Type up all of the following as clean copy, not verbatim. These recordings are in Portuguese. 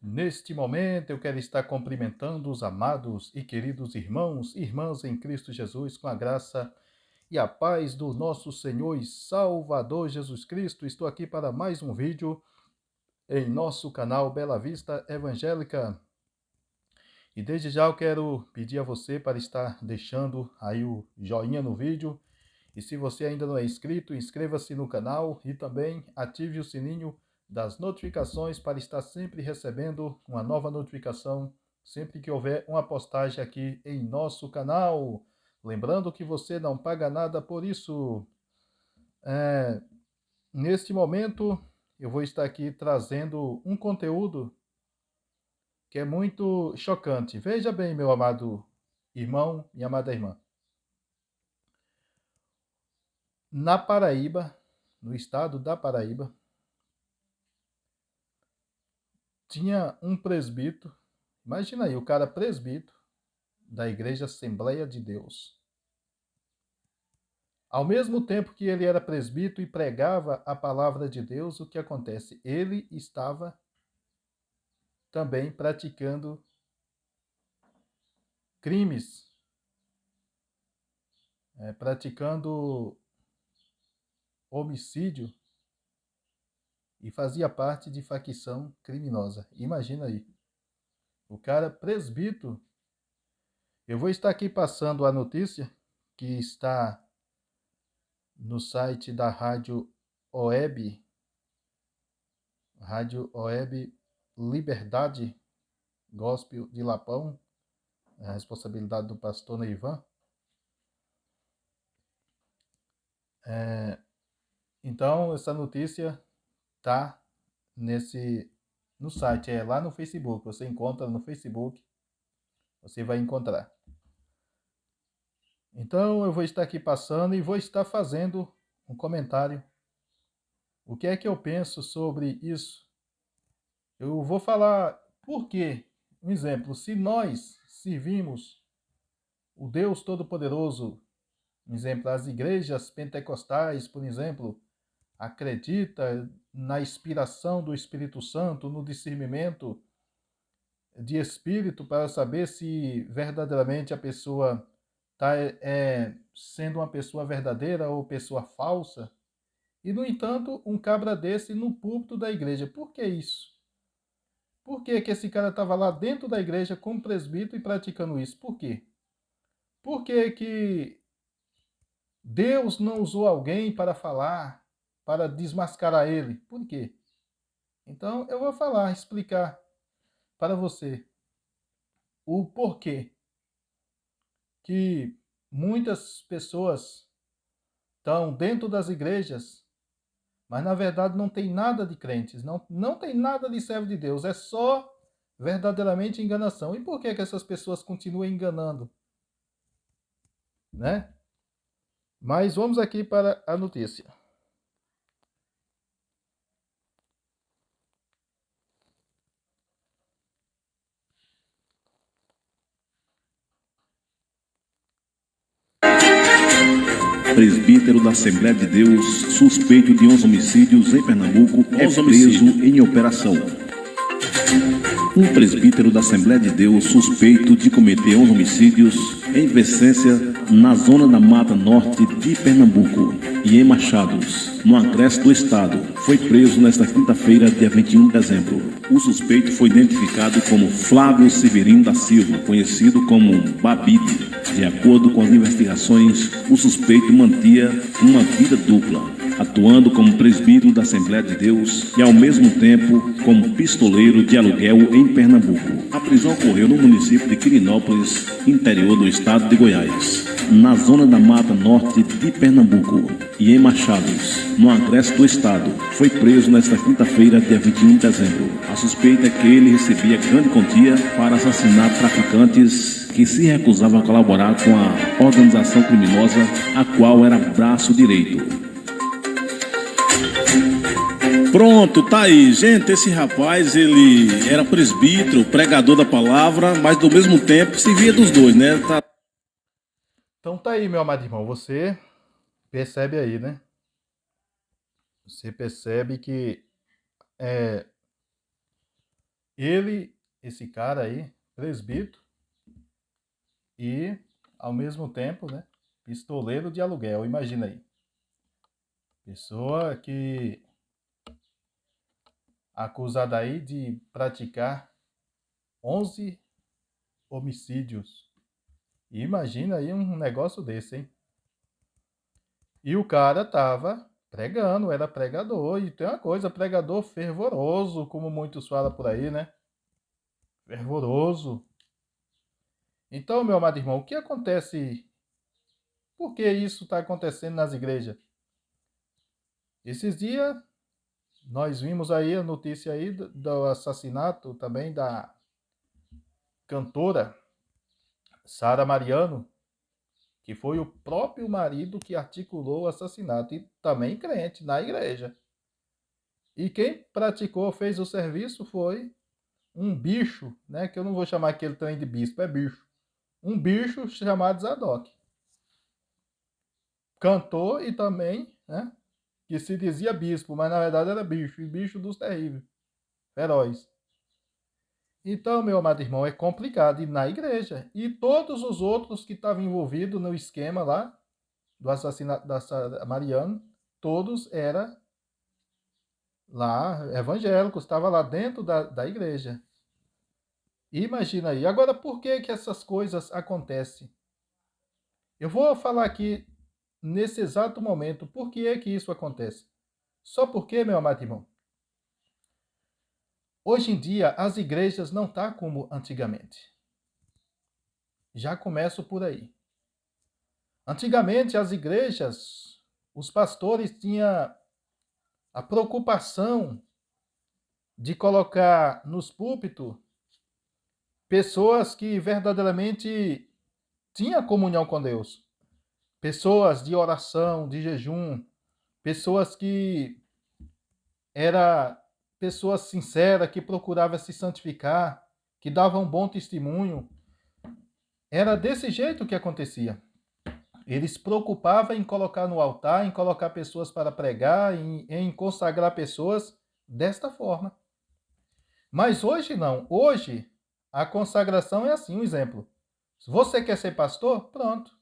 Neste momento eu quero estar cumprimentando os amados e queridos irmãos e irmãs em Cristo Jesus com a graça e a paz do nosso Senhor e Salvador Jesus Cristo. Estou aqui para mais um vídeo em nosso canal Bela Vista Evangélica. E desde já eu quero pedir a você para estar deixando aí o joinha no vídeo. E se você ainda não é inscrito, inscreva-se no canal e também ative o sininho das notificações para estar sempre recebendo uma nova notificação sempre que houver uma postagem aqui em nosso canal. Lembrando que você não paga nada por isso. Neste momento, eu vou estar aqui trazendo um conteúdo que é muito chocante. Veja bem, meu amado irmão e amada irmã. Na Paraíba, no estado da Paraíba, tinha um presbítero. Imagina aí, o cara presbítero da Igreja Assembleia de Deus. Ao mesmo tempo que ele era presbítero e pregava a palavra de Deus, o que acontece? Ele estava também praticando crimes, praticando homicídio e fazia parte de facção criminosa. Imagina aí, o cara presbítero. Eu vou estar aqui passando a notícia que está no site da Rádio Web Liberdade Gospel de Lapão, a responsabilidade do pastor Neivan. Então, essa notícia tá no site, lá no Facebook. Você encontra no Facebook, você vai encontrar. Então, eu vou estar aqui passando e vou estar fazendo um comentário. O que é que eu penso sobre isso? Eu vou falar por quê. Um exemplo, se nós servimos o Deus Todo-Poderoso, por exemplo, as igrejas pentecostais, por exemplo, acredita na inspiração do Espírito Santo, no discernimento de espírito para saber se verdadeiramente a pessoa está sendo uma pessoa verdadeira ou pessoa falsa. E, no entanto, um cabra desse no púlpito da igreja. Por que isso? Por que esse cara estava lá dentro da igreja como presbítero e praticando isso? Por quê? Por que Deus não usou alguém para falar, para desmascarar ele? Por quê? Então eu vou falar, explicar para você o porquê que muitas pessoas estão dentro das igrejas, mas na verdade não tem nada de crentes, não tem nada de servo de Deus, é só verdadeiramente enganação. E por que essas pessoas continuam enganando? Né? Mas vamos aqui para a notícia. Presbítero da Assembleia de Deus, suspeito de 11 homicídios em Pernambuco, é preso em operação. Um presbítero da Assembleia de Deus, suspeito de cometer 11 homicídios em Vicência, na zona da Mata Norte de Pernambuco e em Machados, no agreste do estado, foi preso nesta quinta-feira, dia 21 de dezembro. O suspeito foi identificado como Flávio Severino da Silva, conhecido como Babide. De acordo com as investigações, o suspeito mantinha uma vida dupla, atuando como presbítero da Assembleia de Deus e, ao mesmo tempo, como pistoleiro de aluguel em Pernambuco. A prisão ocorreu no município de Quirinópolis, interior do estado de Goiás, na zona da Mata Norte de Pernambuco e em Machados, no agreste do estado. Foi preso nesta quinta-feira, dia 21 de dezembro. A suspeita é que ele recebia grande quantia para assassinar traficantes que se recusavam a colaborar com a organização criminosa, a qual era braço direito. Pronto, tá aí, gente. Esse rapaz, ele era presbítero, pregador da palavra, mas do mesmo tempo se via dos dois, né? Então tá aí, meu amado irmão, você percebe aí, né? Você percebe que esse cara aí, presbítero e, ao mesmo tempo, né, pistoleiro de aluguel, imagina aí. Pessoa que acusada aí de praticar 11 homicídios. Imagina aí um negócio desse, hein? E o cara tava pregando, era pregador. E tem uma coisa, pregador fervoroso, como muitos falam por aí, né? Fervoroso. Então, meu amado irmão, o que acontece? Por que isso está acontecendo nas igrejas? Esses dias, nós vimos aí a notícia aí do assassinato também da cantora Sara Mariano, que foi o próprio marido que articulou o assassinato, e também crente na igreja. E quem praticou, fez o serviço foi um bicho, né? Que eu não vou chamar aquele trem de bispo, é bicho. Um bicho chamado Zadok. Cantor e também, né? Que se dizia bispo, mas na verdade era bicho, e bicho dos terríveis, feroz. Então, meu amado irmão, é complicado ir na igreja. E todos os outros que estavam envolvidos no esquema lá, do assassinato da Sara Mariano, todos eram lá evangélicos, estavam lá dentro da igreja. Imagina aí. Agora, por que que essas coisas acontecem? Eu vou falar aqui nesse exato momento por que é que isso acontece. Só porque, meu amado irmão, hoje em dia as igrejas não estão como antigamente. Já começo por aí. Antigamente as igrejas, os pastores tinham a preocupação de colocar nos púlpitos pessoas que verdadeiramente tinham comunhão com Deus. Pessoas de oração, de jejum, pessoas que eram pessoas sinceras, que procuravam se santificar, que davam um bom testemunho. Era desse jeito que acontecia. Eles se preocupavam em colocar no altar, em colocar pessoas para pregar, em consagrar pessoas desta forma. Mas hoje não. Hoje a consagração é assim, um exemplo. Se você quer ser pastor, pronto.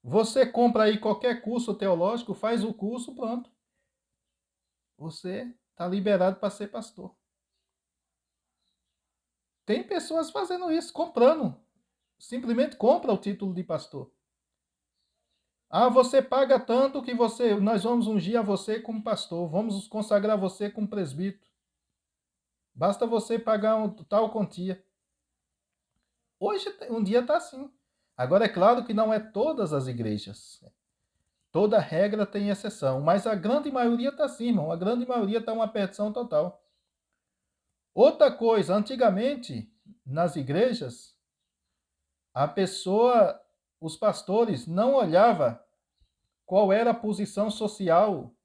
Você compra aí qualquer curso teológico, faz o curso, pronto. Você está liberado para ser pastor. Tem pessoas fazendo isso, comprando. Simplesmente compra o título de pastor. Ah, você paga tanto que nós vamos ungir a você como pastor, vamos consagrar você como presbítero. Basta você pagar tal quantia. Hoje, um dia está assim. Agora, é claro que não é todas as igrejas. Toda regra tem exceção, mas a grande maioria está assim, irmão. A grande maioria está uma perdição total. Outra coisa, antigamente, nas igrejas, a pessoa, os pastores não olhava qual era a posição social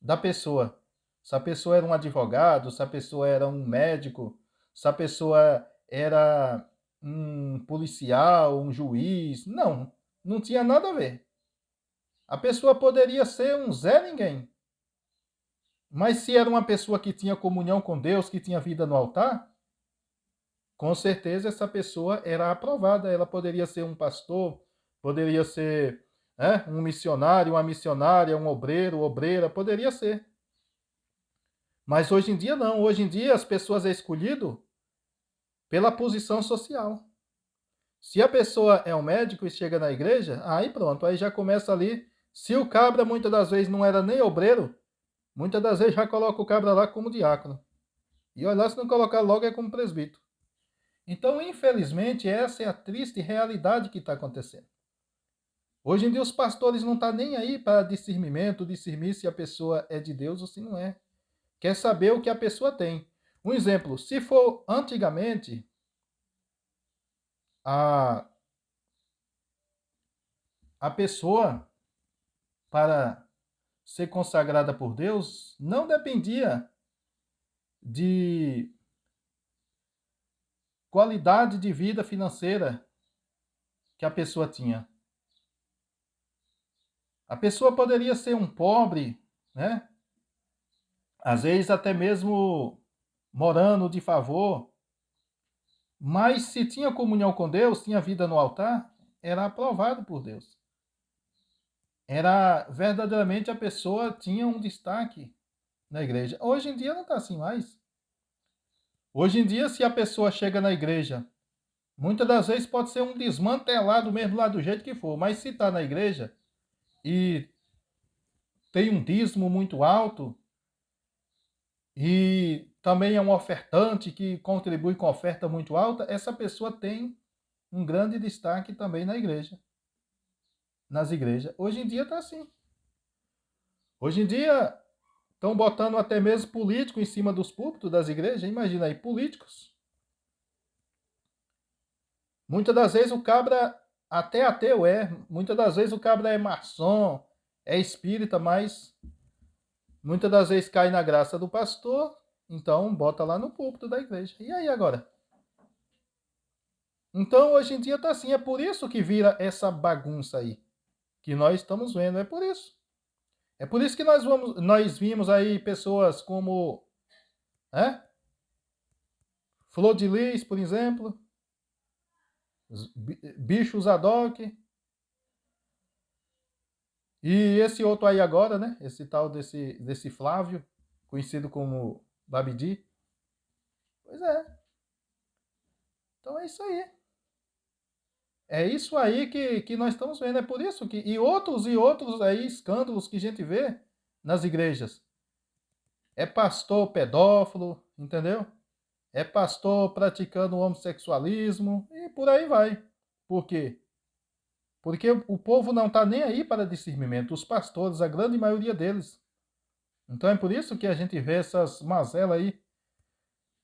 da pessoa. Se a pessoa era um advogado, se a pessoa era um médico, se a pessoa era um policial, um juiz. Não, não tinha nada a ver. A pessoa poderia ser um Zé Ninguém. Mas se era uma pessoa que tinha comunhão com Deus, que tinha vida no altar, com certeza essa pessoa era aprovada. Ela poderia ser um pastor, poderia ser um missionário, uma missionária, um obreiro, obreira, poderia ser. Mas hoje em dia não. Hoje em dia as pessoas é escolhido pela posição social. Se a pessoa é um médico e chega na igreja, aí pronto, aí já começa ali. Se o cabra muitas das vezes não era nem obreiro, muitas das vezes já coloca o cabra lá como diácono. E olha lá, se não colocar logo é como presbítero. Então, infelizmente, essa é a triste realidade que está acontecendo. Hoje em dia os pastores não estão nem aí para discernir se a pessoa é de Deus ou se não é. Quer saber o que a pessoa tem. Um exemplo, se for antigamente, a, a pessoa, para ser consagrada por Deus, não dependia de qualidade de vida financeira que a pessoa tinha. A pessoa poderia ser um pobre, né? Às vezes até mesmo morando de favor, mas se tinha comunhão com Deus, tinha vida no altar, era aprovado por Deus. Era verdadeiramente a pessoa tinha um destaque na igreja. Hoje em dia não está assim mais. Hoje em dia, se a pessoa chega na igreja, muitas das vezes pode ser um desmantelado mesmo lá do jeito que for, mas se está na igreja e tem um dízimo muito alto e também é um ofertante que contribui com oferta muito alta, essa pessoa tem um grande destaque também na igreja, nas igrejas. Hoje em dia está assim. Hoje em dia estão botando até mesmo político em cima dos púlpitos das igrejas. Imagina aí, políticos. Muitas das vezes o cabra, até ateu é, muitas das vezes o cabra é maçom, é espírita, mas muitas das vezes cai na graça do pastor, então bota lá no púlpito da igreja. E aí agora? Então hoje em dia está assim, é por isso que vira essa bagunça aí, que nós estamos vendo, é por isso. É por isso que nós vimos aí pessoas como Flor de Lis, por exemplo, Bicho Zadok, e esse outro aí agora, né? Esse tal desse Flávio, conhecido como Babidi. Pois é. Então é isso aí. É isso aí que nós estamos vendo. É por isso que. E outros aí, escândalos que a gente vê nas igrejas. É pastor pedófilo, entendeu? É pastor praticando homossexualismo e por aí vai. Por quê? Porque o povo não está nem aí para discernimento. Os pastores, a grande maioria deles. Então é por isso que a gente vê essas mazelas aí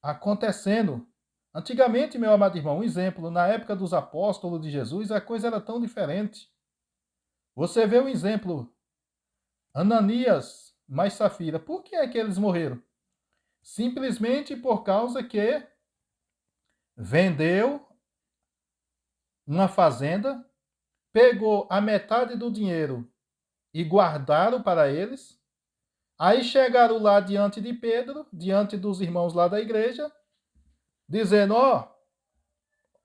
acontecendo. Antigamente, meu amado irmão, um exemplo, na época dos apóstolos de Jesus, a coisa era tão diferente. Você vê um exemplo, Ananias mais Safira. Por que é que eles morreram? Simplesmente por causa que vendeu uma fazenda, pegou a metade do dinheiro e guardaram para eles. Aí chegaram lá diante de Pedro, diante dos irmãos lá da igreja, dizendo: ó,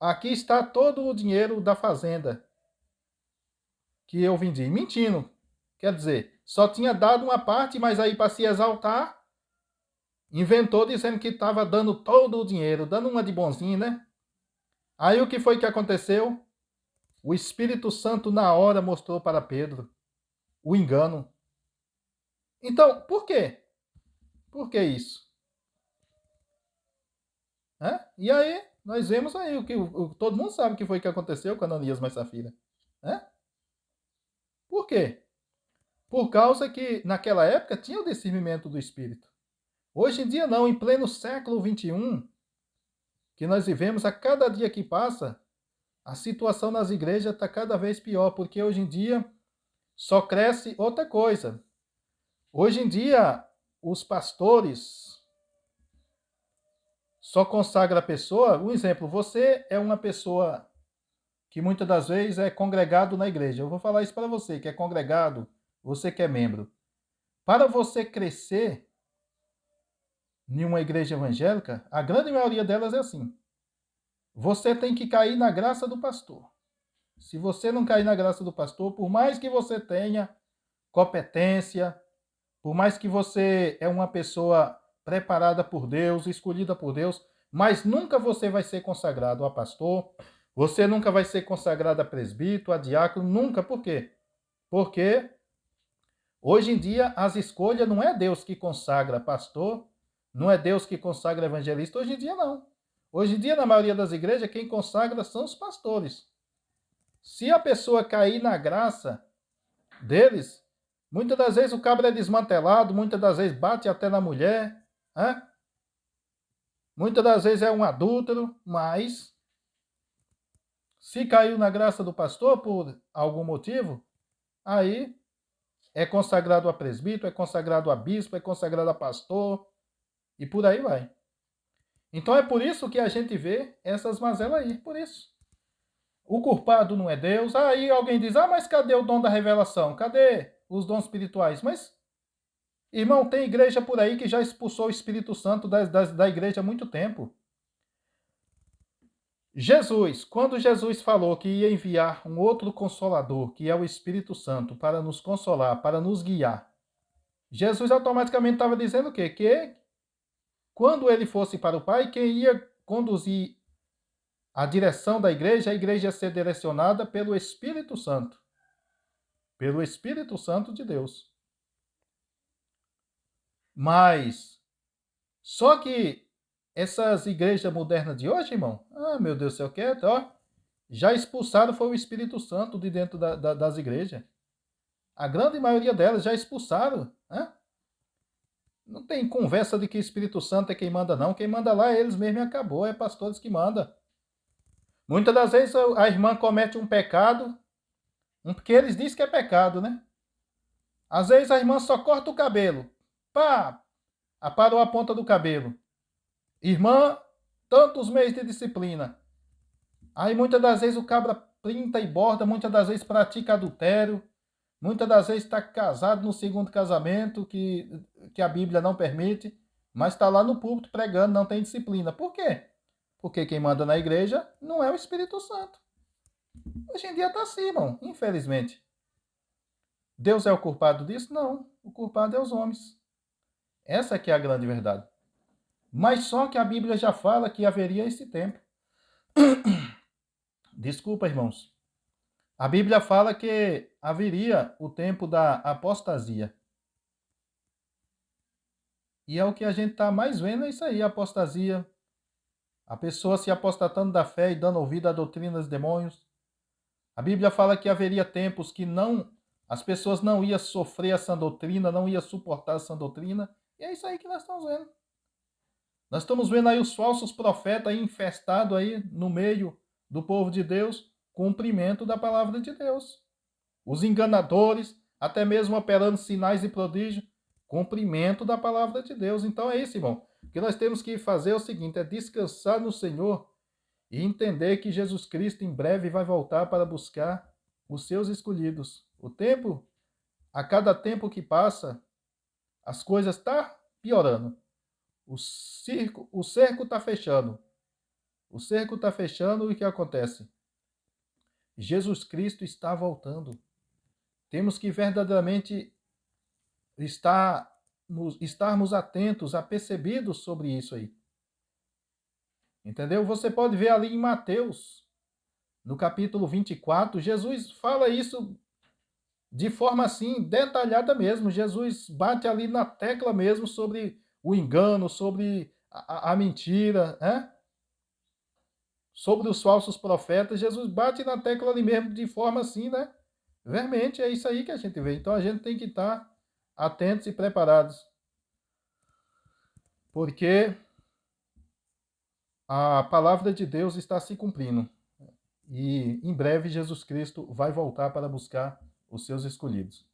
aqui está todo o dinheiro da fazenda que eu vendi. Mentindo. Quer dizer, só tinha dado uma parte, mas aí para se exaltar, inventou dizendo que estava dando todo o dinheiro, dando uma de bonzinho, né? Aí o que foi que aconteceu? O Espírito Santo na hora mostrou para Pedro o engano. Então, por quê? Por que isso? E aí, nós vemos aí o que todo mundo sabe o que foi que aconteceu com Ananias mais Safira. Por quê? Por causa que naquela época tinha o discernimento do Espírito. Hoje em dia não, em pleno século XXI, que nós vivemos, a cada dia que passa, a situação nas igrejas está cada vez pior, porque hoje em dia só cresce outra coisa. Hoje em dia, os pastores só consagram a pessoa. Um exemplo, você é uma pessoa que muitas das vezes é congregado na igreja. Eu vou falar isso para você, que é congregado, você que é membro. Para você crescer em uma igreja evangélica, a grande maioria delas é assim. Você tem que cair na graça do pastor. Se você não cair na graça do pastor, por mais que você tenha competência, por mais que você é uma pessoa preparada por Deus, escolhida por Deus, mas nunca você vai ser consagrado a pastor, você nunca vai ser consagrado a presbítero, a diácono, nunca. Por quê? Porque hoje em dia as escolhas não é Deus que consagra pastor, não é Deus que consagra evangelista, hoje em dia não. Hoje em dia, na maioria das igrejas, quem consagra são os pastores. Se a pessoa cair na graça deles, muitas das vezes o cabra é desmantelado, muitas das vezes bate até na mulher, muitas das vezes é um adúltero, mas se caiu na graça do pastor por algum motivo, aí é consagrado a presbítero, é consagrado a bispo, é consagrado a pastor, e por aí vai. Então é por isso que a gente vê essas mazelas aí, por isso. O culpado não é Deus. Aí alguém diz, mas cadê o dom da revelação? Cadê os dons espirituais? Mas Irmão, tem igreja por aí que já expulsou o Espírito Santo da igreja há muito tempo. Jesus, quando Jesus falou que ia enviar um outro consolador, que é o Espírito Santo, para nos consolar, para nos guiar, Jesus automaticamente estava dizendo o quê? Que quando ele fosse para o Pai, quem ia conduzir a direção da igreja, a igreja ia ser direcionada pelo Espírito Santo. Pelo Espírito Santo de Deus. Mas, só que essas igrejas modernas de hoje, irmão, meu Deus do céu, ó, já expulsaram foi o Espírito Santo de dentro das igrejas. A grande maioria delas já expulsaram. Né? Não tem conversa de que Espírito Santo é quem manda, não. Quem manda lá é eles mesmos e acabou. É pastores que mandam. Muitas das vezes a irmã comete um pecado, porque eles dizem que é pecado, né? Às vezes a irmã só corta o cabelo. Pá! Aparou a ponta do cabelo. Irmã, tantos meses de disciplina. Aí muitas das vezes o cabra pinta e borda, muitas das vezes pratica adultério, muitas das vezes está casado no segundo casamento, que a Bíblia não permite, mas está lá no púlpito pregando, não tem disciplina. Por quê? Porque quem manda na igreja não é o Espírito Santo. Hoje em dia está assim, irmão, infelizmente. Deus é o culpado disso? Não. O culpado é os homens. Essa que é a grande verdade. Mas só que a Bíblia já fala que haveria esse tempo. Desculpa, irmãos. A Bíblia fala que haveria o tempo da apostasia. E é o que a gente está mais vendo, é isso aí, a apostasia. A pessoa se apostatando da fé e dando ouvido à doutrina dos demônios. A Bíblia fala que haveria tempos que as pessoas não iam sofrer essa doutrina, não iam suportar essa doutrina. E é isso aí que nós estamos vendo. Nós estamos vendo aí os falsos profetas aí infestados aí no meio do povo de Deus, cumprimento da palavra de Deus. Os enganadores, até mesmo operando sinais e prodígios, cumprimento da palavra de Deus. Então é isso, irmão. O que nós temos que fazer é o seguinte, é descansar no Senhor e entender que Jesus Cristo em breve vai voltar para buscar os seus escolhidos. O tempo, a cada tempo que passa, as coisas estão piorando. O cerco está fechando. O cerco está fechando e o que acontece? Jesus Cristo está voltando. Temos que verdadeiramente estarmos atentos, apercebidos sobre isso aí. Entendeu? Você pode ver ali em Mateus, no capítulo 24, Jesus fala isso de forma assim, detalhada mesmo. Jesus bate ali na tecla mesmo sobre o engano, sobre a mentira, né? Sobre os falsos profetas. Jesus bate na tecla ali mesmo de forma assim, né? Vermente, é isso aí que a gente vê. Então a gente tem que estar atentos e preparados. Porque a palavra de Deus está se cumprindo. E em breve Jesus Cristo vai voltar para buscar os seus escolhidos.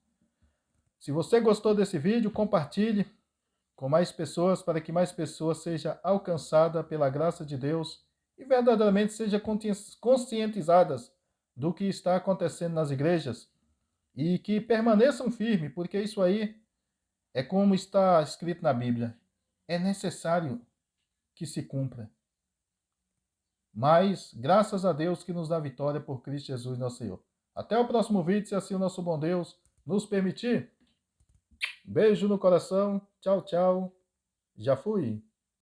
Se você gostou desse vídeo, compartilhe com mais pessoas para que mais pessoas sejam alcançadas pela graça de Deus e verdadeiramente sejam conscientizadas do que está acontecendo nas igrejas e que permaneçam firmes, porque isso aí é como está escrito na Bíblia. É necessário que se cumpra. Mas, graças a Deus que nos dá vitória por Cristo Jesus, nosso Senhor. Até o próximo vídeo, se assim o nosso bom Deus nos permitir. Beijo no coração. Tchau, tchau. Já fui.